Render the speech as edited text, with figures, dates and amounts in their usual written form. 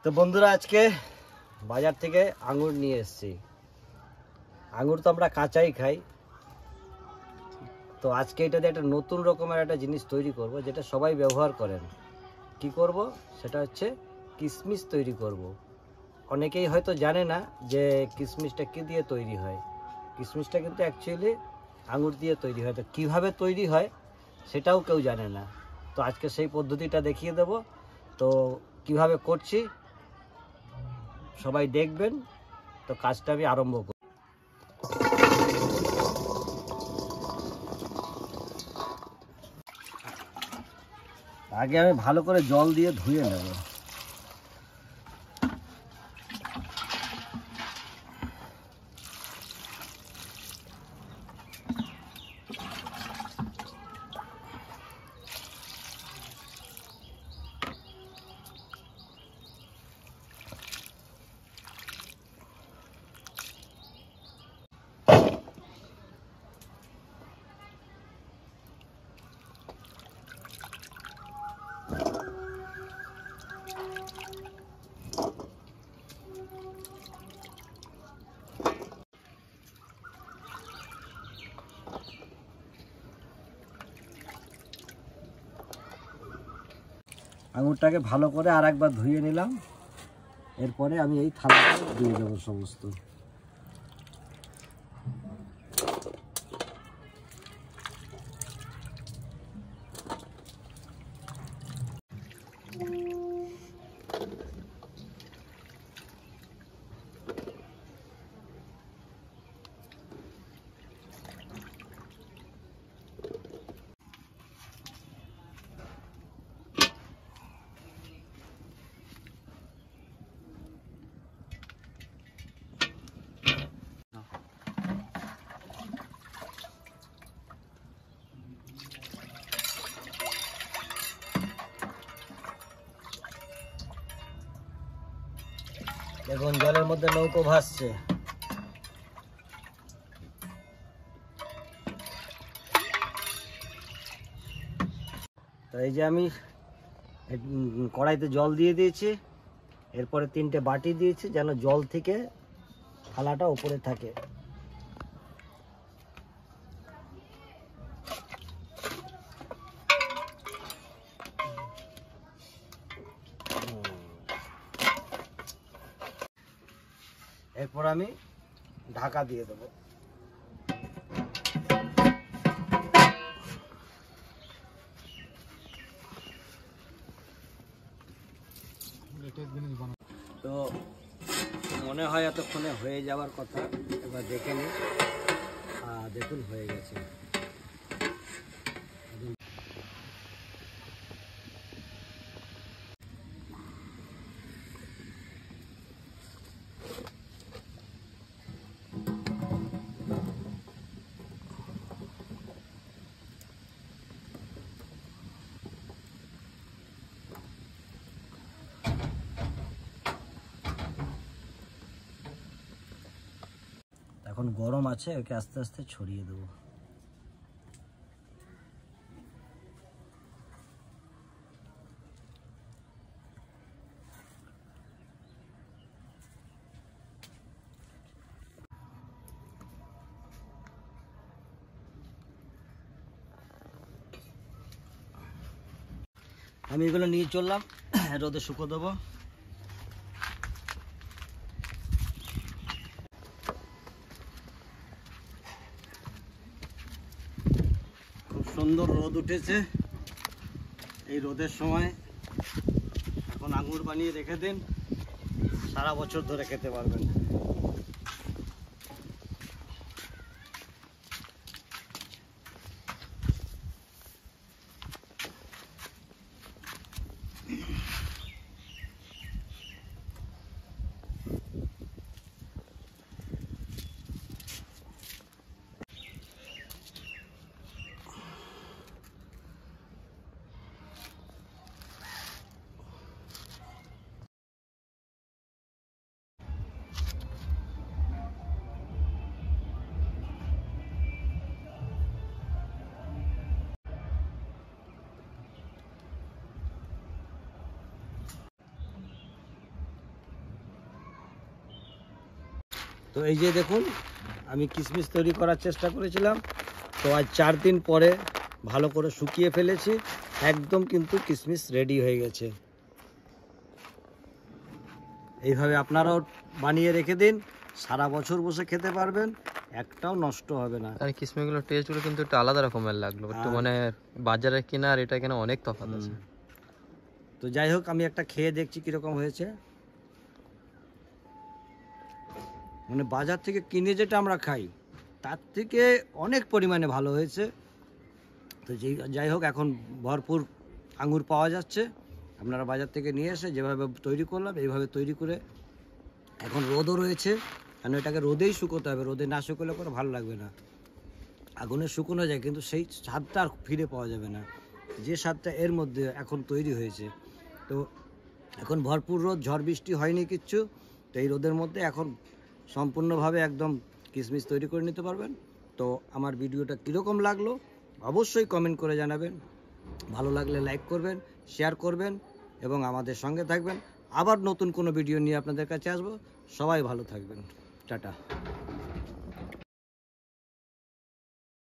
তো বন্ধুরা আজকে বাজার থেকে আঙুর নিয়ে এসেছি। আঙুর তো আমরা কাঁচাই খাই, তো আজকে এটাতে একটা নতুন রকমের একটা জিনিস তৈরি করব, যেটা সবাই ব্যবহার করেন। কি করব সেটা হচ্ছে কিশমিশ তৈরি করব। অনেকেই হয়তো জানে না যে কিশমিশটা কী দিয়ে তৈরি হয়। কিশমিশটা কিন্তু অ্যাকচুয়ালি আঙুর দিয়ে তৈরি হয়। তো কীভাবে তৈরি হয় সেটাও কেউ জানে না। তো আজকে সেই পদ্ধতিটা দেখিয়ে দেব। তো কিভাবে করছি সবাই দেখবেন। তো কাজটা আমি আরম্ভ করি। আগে আমি ভালো করে জল দিয়ে ধুয়ে নেব। আঙুরটাকে ভালো করে আর একবার ধুয়ে নিলাম। এরপরে আমি এই থালাটা দিয়ে দেবো সমস্ত। দেখুন জলের মধ্যে নৌকো ভাসছে। তো এই যে আমি কড়াইতে জল দিয়ে দিয়েছি। এরপরে 3টে বাটি দিয়েছি যেন জল থেকে থালাটা উপরে থাকে। এরপর আমি ঢাকা দিয়ে দেবো। তো মনে হয় এতক্ষণে হয়ে যাওয়ার কথা, এবার দেখে নিই। দেখুন হয়ে গেছে। এখন গরম আছে, ওকে আস্তে আস্তে ছড়িয়ে দেবো। আমি এগুলো নিয়ে চললাম, রোদে শুকো দেবো। খুব সুন্দর রোদ উঠেছে। এই রোদের সময় এখন আঙুর বানিয়ে রেখে দিন, সারা বছর ধরে খেতে পারবেন। তো এই যে দেখুন, আমি কিশমিশ তৈরি করার চেষ্টা করেছিলাম, তো আজ 4 দিন পরে ভালো করে শুকিয়ে ফেলেছি, একদম কিন্তু কিশমিশ রেডি হয়ে গেছে। এইভাবে আপনারাও বানিয়ে রেখে দিন, সারা বছর বসে খেতে পারবেন, একটাও নষ্ট হবে না। আর কিশমিশগুলোর টেস্টগুলো কিন্তু একটু আলাদা রকমের লাগলো, একটু মানে বাজারে কিনা আর এটা কিনা অনেক তফাৎ আছে। তো যাই হোক, আমি একটা খেয়ে দেখছি কীরকম হয়েছে। মানে বাজার থেকে কিনে যেটা আমরা খাই তার থেকে অনেক পরিমাণে ভালো হয়েছে। তো যাই হোক, এখন ভরপুর আঙুর পাওয়া যাচ্ছে, আপনারা বাজার থেকে নিয়ে এসে যেভাবে তৈরি করলাম এইভাবে তৈরি করে, এখন রোদও রয়েছে, কারণ এটাকে রোদেই শুকোতে হবে, রোদে না শুকোলে পরে ভালো লাগবে না। আগুনে শুকোনো যায় কিন্তু সেই স্বাদটা আর ফিরে পাওয়া যাবে না, যে স্বাদটা এর মধ্যে এখন তৈরি হয়েছে। তো এখন ভরপুর রোদ, ঝড় বৃষ্টি হয়নি কিচ্ছু, তো এই রোদের মধ্যে এখন সম্পূর্ণভাবে একদম কিশমিশ তৈরি করে নিতে পারবেন। তো আমার ভিডিওটা কীরকম লাগলো অবশ্যই কমেন্ট করে জানাবেন, ভালো লাগলে লাইক করবেন, শেয়ার করবেন এবং আমাদের সঙ্গে থাকবেন। আবার নতুন কোনো ভিডিও নিয়ে আপনাদের কাছে আসবো। সবাই ভালো থাকবেন, টাটা।